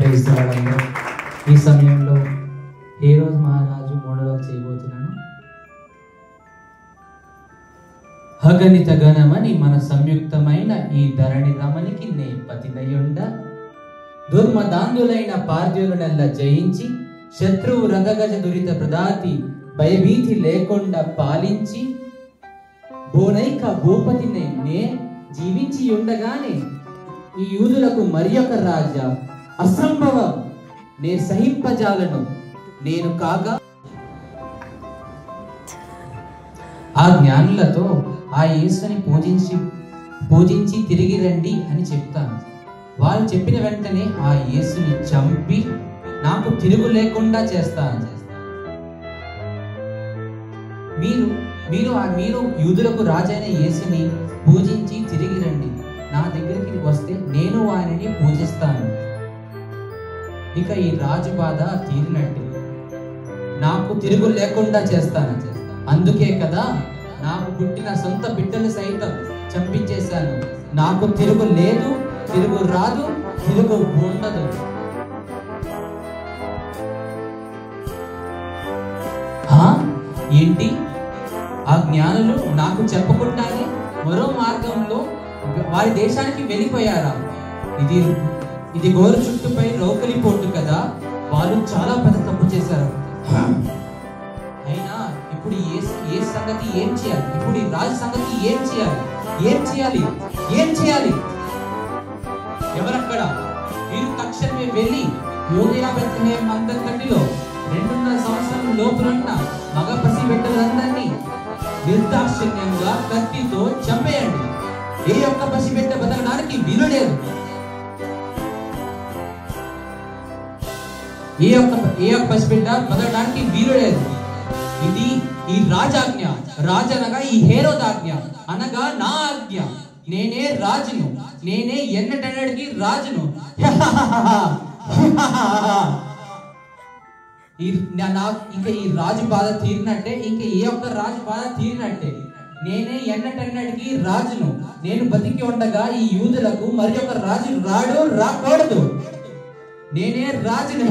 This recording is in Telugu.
ప్రైజ్. ఈ సమయంలో హేరోద్ మహారాజు మోనోలాగ్ చేయబోతున్నాను. అగణిత గణమని మన సంయుక్తమైన ఈ ధరణి రమణికి నే పతినయుండ దుర్మదాంధులైన పార్థ్యులనెల్ల జయించి శత్రువు రంగగజ దురిత ప్రదాతి భయభీతి లేకుండా పాలించి భూనైక భూపతిని నే జీవించి ఉండగానే ఈ యూదులకు మరియొక రాజా అసంభవం నే సహింపజాలను నేను కాగా ఆ జ్ఞానులతో ఆ యేసుని పూజించి తిరిగి రండి అని చెప్తాను. వాళ్ళు చెప్పిన వెంటనే ఆ యేసుని చంపి నాకు తిరుగు లేకుండా చేస్తాను. మీరు యూదులకు రాజైన యేసుని పూజించి తిరిగి రండి, నా దగ్గరికి వస్తే నేను ఆయనని పూజిస్తాను. ఇక ఈ రాజు బాధ తీరినట్టు, నాకు తిరుగు లేకుండా చేస్తాను. అందుకే కదా నాకు పుట్టిన సొంత బిడ్డలు సైతం చంపించేశాను. నాకు తిరుగు లేదు, తిరుగు రాదు, తిరుగు ఉండదు. ఏంటి? ఆ జ్ఞానులు నాకు చెప్పకుండానే మరో మార్గంలో వారి దేశానికి వెళ్ళిపోయారా? ఇది గోరు చుట్టుపై రోకలి పోటు కదా. వాళ్ళు చాలా పెద్ద తప్పు చేశారు. అయినా ఇప్పుడు ఏ సంగతి ఏం చేయాలి? ఇప్పుడు ఈ రాజు సంగతి ఏం చేయాలి? ఏం చేయాలి? ఎవరక్కడ? మీరు తక్షణమే వెళ్ళి యోగియా బెత్లెహేం మందకట్టిలో 2.5 సంవత్సరం లోపులున్న మగ పసి బిడ్డలందరినీ నిర్దాక్షిణ్యంగా కత్తితో చంపేయండి. ఏ ఒక్క పసిబిడ్డ బతకడానికి వీలు లేదు. ఏ ఒక్క పసిబిడ్డ బతకడానికి వీలు లేదు. ఇది ఈ రాజాజ్ఞ. రాజనగా ఈ హేరోదాజ్ఞ, అనగా నా ఆజ్ఞ. నేనే రాజును, నేనే ఎన్నటన్నడికి రాజును. ఇంకా ఈ రాజు బాధ తీరినట్టే, ఇంకా ఏ ఒక్క రాజు బాధ తీరినట్టే. నేనే ఎన్నటన్నడికి రాజును. నేను బతికి ఉండగా ఈ యూదులకు మరి ఒక రాజు రాకూడదు. నేనే రాజుని.